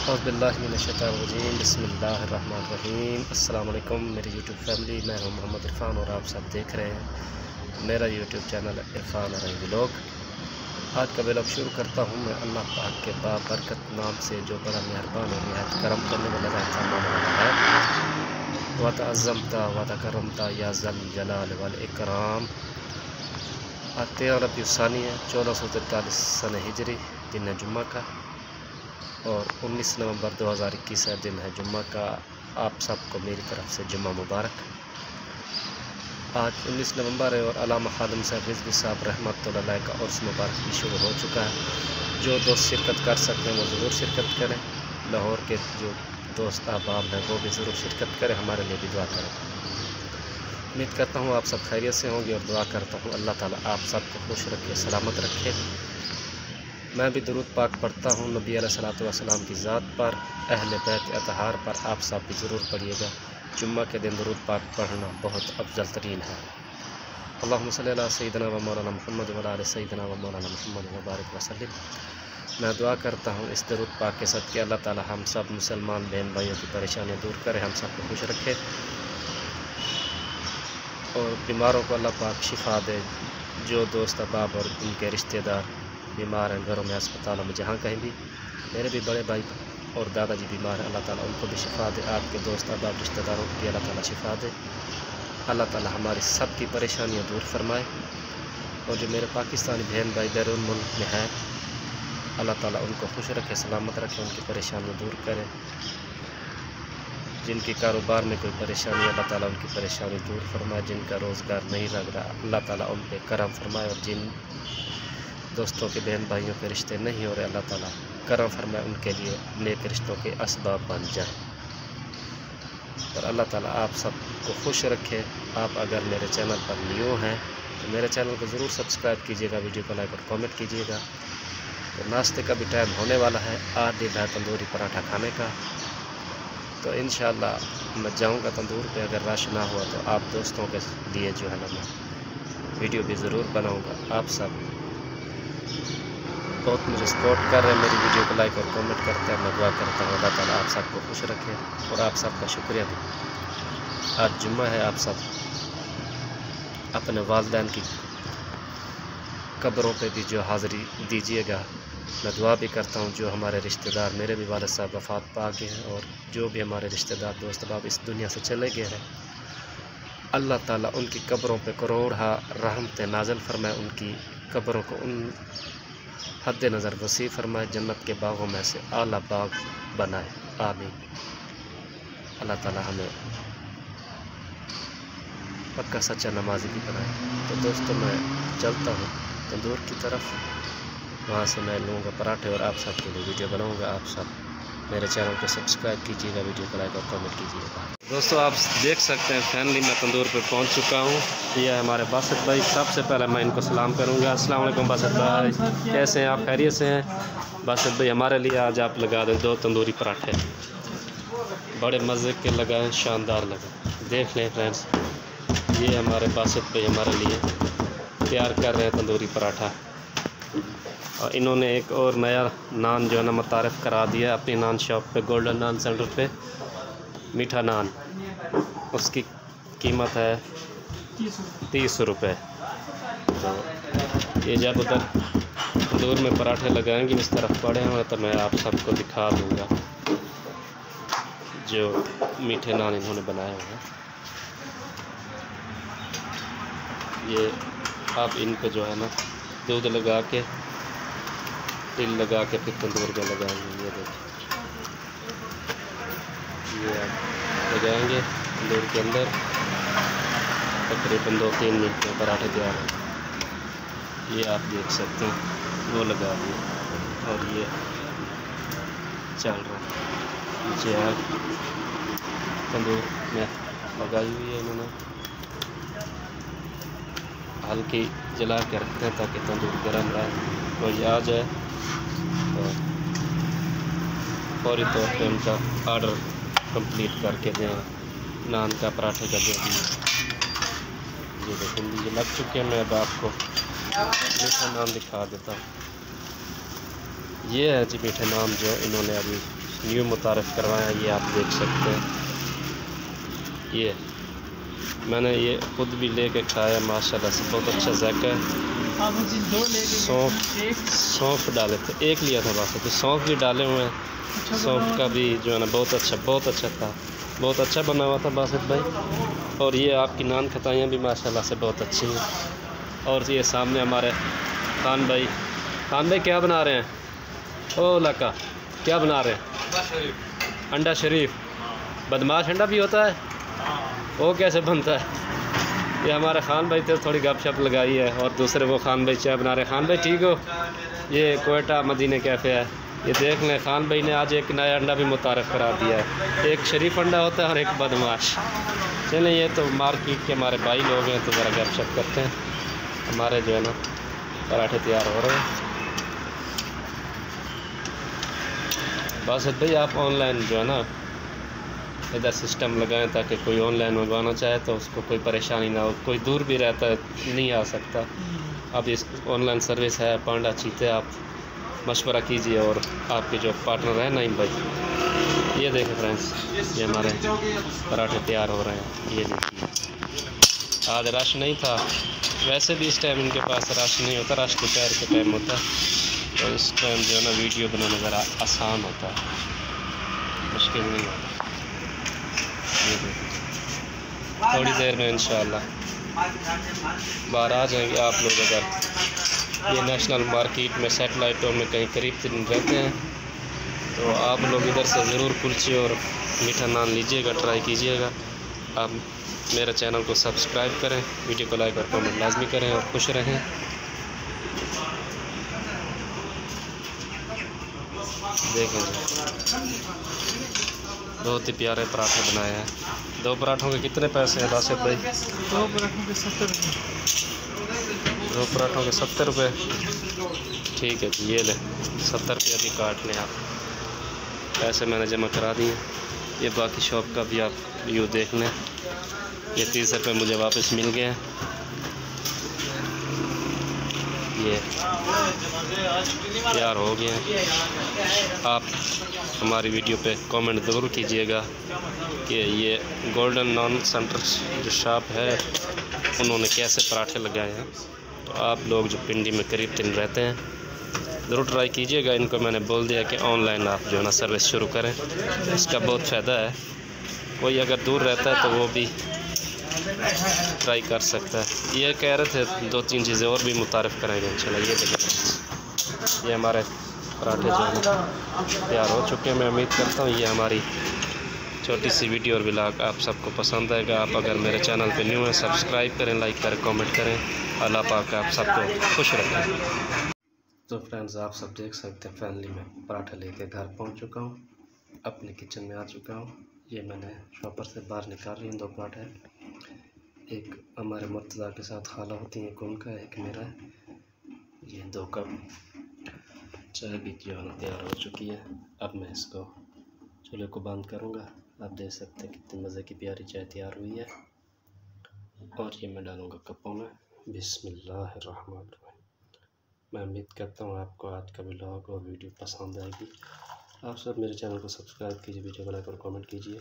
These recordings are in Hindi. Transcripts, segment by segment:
औज़ुबिल्लाहिमिनश्शैतानिर्रजीम बिस्मिल्लाहिर्रहमानिर्रहीम। अस्सलाम वालेकुम मेरी यूट्यूब फैमिली, मैं हूं मोहम्मद इरफान और आप सब देख रहे हैं मेरा यूट्यूब चैनल इरफान रही व्लॉग। आज का व्लॉग शुरू करता हूं मैं अल्लाह पाक के बाबरकत नाम से, जो बड़ा मेहरबान और निहायत करम करने वाला रहता है। व तअज़्ज़मता व तकर्रमता या ज़ल जलाल वल इकराम। आज 13 रबीउल सानी है 1443 सन हिजरी, दिन है जुम्मा का, और 19 नवंबर 2021 है, दिन है जुम्मा का। आप सबको मेरी तरफ से जुम्मा मुबारक। आज 19 नवंबर है और अल्लामा खादिम साहब रिज़वी साहब रहमतुल्लाह अलैह का उर्स मुबारक भी शुरू हो चुका है। जो दोस्त शिरकत कर सकते हैं वो ज़रूर शिरकत करें। लाहौर के जो दोस्त अहबाब हैं वो भी ज़रूर शिरकत करें, हमारे लिए भी दुआ करें। उम्मीद करता हूँ आप सब खैरियत से होंगे और दुआ करता हूँ अल्लाह ताला आप सबको खुश रखे, सलामत रखे। मैं भी दुरूद पाक पढ़ता हूँ नबी अलैहिस्सलातु वस्सलाम की ज़ात पर, अहले बैत अतहार पर। आप सब भी ज़रूर पढ़िएगा। जुम्मा के दिन दुरूद पाक पढ़ना बहुत अफजल तरीन है। अल्लाहुम्मा सल्ली अला सय्यिदिना व मौलाना मुहम्मद व अला आलि सय्यिदिना व मौलाना मुहम्मद व बारिक वसल्लिम। मैं दुआ करता हूँ इस दुरूद पाक के सदके अल्लाह ताला हम सब मुसलमान बहन भाइयों की परेशानियाँ दूर करे, हम सबको खुश रखे और बीमारों को अल्लाह पाक शिफा दे। जो दोस्त अहबाब और उनके रिश्तेदार बीमार हैं घरों में, अस्पतालों में, जहाँ कहीं भी, मेरे भी बड़े भाई और दादाजी बीमार हैं, अल्लाह ताला उनको भी शिफा दे। आपके दोस्त अहबाब रिश्तेदारों को भी अल्लाह ताला शिफा दे। अल्लाह ताला हमारी सब की परेशानियाँ दूर फरमाए। और जो मेरे पाकिस्तानी बहन भाई बैरून मुल्क में हैं, अल्लाह ताला उनको खुश रखे, सलामत रखे, उनकी परेशानियाँ दूर करे। जिनकी कारोबार में कोई परेशानी, अल्लाह ताला उनकी परेशानी दूर फरमाए। जिनका रोज़गार नहीं लग रहा, अल्लाह ताला उन पर करम फरमाए। और जिन दोस्तों के बहन भाइयों के रिश्ते नहीं हो रहे, अल्लाह ताला करम फरमाए, उनके लिए नेक रिश्तों के असबाब बन जाए। और अल्लाह ताला आप सबको खुश रखे। आप अगर मेरे चैनल पर न्यू हैं तो मेरे चैनल को ज़रूर सब्सक्राइब कीजिएगा, वीडियो को लाइक और कमेंट कीजिएगा। तो नाश्ते का भी टाइम होने वाला है, आज दिन है तंदूरी पराठा खाने का। तो इंशाअल्लाह मैं जाऊंगा तंदूर पे। अगर रश ना हुआ तो आप दोस्तों के लिए जो है ना मैं वीडियो भी ज़रूर बनाऊंगा। आप सब बहुत मुझे सपोर्ट कर रहे हैं, मेरी वीडियो को लाइक और कमेंट करते हैं। मैं दुआ करता हूँ अल्लाह ताला आप सबको खुश रखे और आप सबका शुक्रिया भी। आज जुम्मा है, आप सब अपने वालिदैन की कब्रों पे भी जो हाज़िरी दीजिएगा। मैं दुआ भी करता हूँ जो हमारे रिश्तेदार, मेरे भी वालिद साहब वफ़ात पा गए हैं और जो भी हमारे रिश्तेदार दोस्त बाब इस दुनिया से चले गए हैं, अल्लाह ताला उनकी कब्रों पे करोड़ा रहमतें नाज़िल फरमाए, उनकी कब्रों को उन हद नज़र वसी फरमाए, जन्नत के बागों में से आला बाग बनाए, आमीन। अल्लाह ताला हमें पक्का सच्चा नमाजी भी बनाए। तो दोस्तों मैं चलता हूँ तंदूर की तरफ, वहाँ से मैं लूँगा पराठे और आप सब के लिए वीडियो बनाऊँगा। आप सब मेरे चैनल को सब्सक्राइब कीजिएगा, वीडियो को लाइक और कमेंट कीजिएगा। दोस्तों आप देख सकते हैं फाइनली मैं तंदूर पे पहुँच चुका हूँ। ये है हमारे बासित भाई। सबसे पहले मैं इनको सलाम करूँगा। अस्सलाम वालेकुम बासित भाई, कैसे हैं आप? खैरियत से हैं? बासित भाई हमारे लिए आज आप लगा दें 2 तंदूरी पराठे, बड़े मज़े के लगाएँ, शानदार लगे। देख लें फ्रेंड्स, ये हमारे बासित भाई हमारे लिए तैयार कर रहे हैं तंदूरी पराठा। और इन्होंने एक और नया नान जो है ना मुतारिफ़ करा दिया अपनी नान शॉप पे, गोल्डन नान सेंटर पे, मीठा नान। उसकी कीमत है 30 रुपये। तो ये जब उधर तंदूर में पराठे लगाएंगे इस तरफ पड़े हुए तो मैं आप सबको दिखा दूँगा जो मीठे नान इन्होंने बनाए हुए हैं। ये आप इनको जो है ना दूध लगा के, तिल लगा के फिर तंदूर में लगाएंगे। ये देखिए, ये आप लगाएंगे तंदूर के अंदर, तकरीबन 2-3 मिनट में पराठे तैयार हैं। ये आप देख सकते हैं, वो लगा दिए और ये चल रहा है। नीचे आग तंदूर में लगाई हुई है इन्होंने, हल्की जला के रखते हैं ताकि तंदूर गर्म रहे। कोई आ जाए तो फौरी तौर पे उनका ऑर्डर कंप्लीट करके दें। नान का पराठे का दे दिए। ये देखिए ये लग चुके हैं। मैं अब आपको मीठा नान दिखा देता हूँ। ये है जी मीठे नान जो इन्होंने अभी न्यू मुतारफ़ करवाया। ये आप देख सकते हैं, ये मैंने ये खुद भी लेके खाया, माशाल्लाह से बहुत अच्छा जायका है। सौंफ डाले थे, एक लिया था बस, तो सौंफ भी डाले हुए हैं। सौंफ का भी जो है ना बहुत अच्छा था, बहुत अच्छा बना हुआ था बासित भाई। और ये आपकी नान खताइयाँ भी माशाल्लाह से बहुत अच्छी हैं। और ये सामने हमारे खान भाई क्या बना रहे हैं? ओ लका, क्या बना रहे हैं? अंडा शरीफ। बदमाश अंडा भी होता है, वो कैसे बनता है? ये हमारे खान भाई तो थोड़ी गपशप लगाई है, और दूसरे वो खान भाई चाय बना रहे हैं। खान भाई ठीक हो? ये कोयटा मदीने कैफ़े है, ये देख लें। खान भाई ने आज एक नया अंडा भी मुतारफ़ करा दिया है, एक शरीफ अंडा होता है और एक बदमाश। चलें, ये तो मार्केट के हमारे भाई लोग हैं, तो ज़रा गपशप करते हैं। हमारे जो है ना पराठे तैयार हो रहे हैं। बस भाई आप ऑनलाइन जो है ना इधर सिस्टम लगाएं, ताकि कोई ऑनलाइन मंगवाना चाहे तो उसको कोई परेशानी ना हो। कोई दूर भी रहता है, नहीं आ सकता। अब इस ऑनलाइन सर्विस है पांडा चीते, आप मशवरा कीजिए। और आपके जो पार्टनर है नईम भाई, ये देखें फ्रेंड्स, ये हमारे पराठे तैयार हो रहे हैं। ये देखिए, आज रश नहीं था, वैसे भी इस टाइम इनके पास रश नहीं होता, रश दोपहर के टाइम होता है। तो इस टाइम जो है ना वीडियो बनाना ज़रा आसान होता है, मुश्किल नहीं होता। थोड़ी देर में इंशाअल्लाह बाहर आ जाएंगे आप लोग। अगर ये नेशनल मार्केट में सेटेलाइटों में कहीं करीब रहते हैं तो आप लोग इधर से ज़रूर कुलचे और मीठा नान लीजिएगा, ट्राई कीजिएगा। आप मेरे चैनल को सब्सक्राइब करें, वीडियो को लाइक और कमेंट लाजमी करें, और खुश रहें। देखें जी, बहुत ही प्यारे पराठे बनाए हैं। 2 पराठों के कितने पैसे हैं बासित भाई? 2 पराठों के 70 रुपये। 2 पराठों के 70 रुपये। ठीक है जी, ये ले 70 रुपये अभी काट लें आप, पैसे मैंने जमा करा दिए। ये बाकी शॉप का भी आप व्यू देख लें। ये 30 रुपये मुझे वापस मिल गए हैं। ये तैयार हो गए हैं। आप हमारी वीडियो पे कमेंट ज़रूर कीजिएगा कि ये गोल्डन नॉन सेंटर जो शॉप है उन्होंने कैसे पराठे लगाए हैं। तो आप लोग जो पिंडी में करीब दिन रहते हैं ज़रूर ट्राई कीजिएगा। इनको मैंने बोल दिया कि ऑनलाइन आप जो है ना सर्विस शुरू करें, इसका बहुत फ़ायदा है। कोई अगर दूर रहता है तो वो भी ट्राई कर सकता है। ये कह रहे थे 2-3 चीज़ें और भी मुतारफ़ कराएंगे इंशाल्लाह। ये देखिए, ये हमारे पराठे जो हैं तैयार हो चुके हैं। मैं उम्मीद करता हूँ ये हमारी छोटी सी वीडियो और व्लॉग आप सबको पसंद आएगा। आप अगर मेरे चैनल पे न्यू हैं, सब्सक्राइब करें, लाइक करें, कमेंट करें। अल्लाह पाक आप सबको खुश रखें। तो फ्रेंड्स, आप सब देख सकते हैं, फैमिली में पराठा लेके घर पहुँच चुका हूँ, अपने किचन में आ चुका हूँ। ये मैंने शॉपर से बाहर निकाल रही हूँ 2 पराठे, एक हमारे मुर्तज़ा के साथ खाला होती है, एक उनका, एक मेरा है। ये 2 कप चाय भी जो है तैयार हो चुकी है। अब मैं इसको चूल्हे को बंद करूँगा। आप देख सकते हैं कितनी मज़े की प्यारी चाय तैयार हुई है। और ये मैं डालूँगा कपों में। बिस्मिल्लाहिर्रहमानिर्रहीम। मैं उम्मीद करता हूँ आपको आज का व्लॉग और वीडियो पसंद आएगी। आप सब मेरे चैनल को सब्सक्राइब कीजिए, वीडियो को लाइक और कमेंट कीजिए।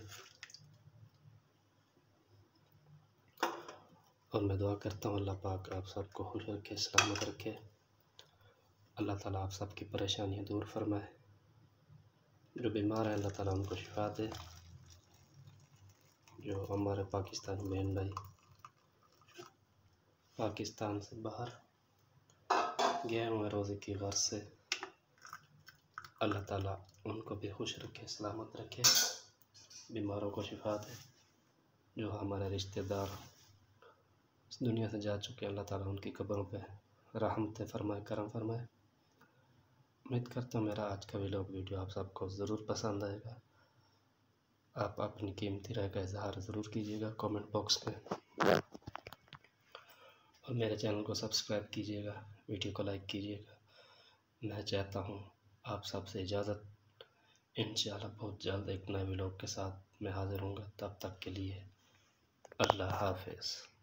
और मैं दुआ करता हूँ अल्लाह पाक आप सबको खुश रखे, सलामत रखे। अल्लाह ताला आप सबकी परेशानियाँ दूर फरमाए। जो बीमार है अल्लाह ताला उनको शिफा दे। जो हमारे पाकिस्तानी बहन भाई पाकिस्तान से बाहर गए हुए रोज़े की गर्ज से, अल्लाह ताला उनको भी खुश रखे, सलामत रखे, बीमारों को शिफा दे। जो हमारे रिश्तेदार इस दुनिया से जा चुके, अल्लाह ताला उनकी कब्रों पे रहमत फरमाए, करम फरमाए। उम्मीद करता हूँ मेरा आज का वीडियो आप सबको ज़रूर पसंद आएगा। आप अपनी कीमती राय का इजहार ज़रूर कीजिएगा कमेंट बॉक्स में, और मेरे चैनल को सब्सक्राइब कीजिएगा, वीडियो को लाइक कीजिएगा। मैं चाहता हूँ आप सबसे इजाज़त। इंशाअल्लाह बहुत जल्द एक नए व्लॉग के साथ मैं हाज़िर हूँगा। तब तक के लिए अल्लाह हाफ़िज़।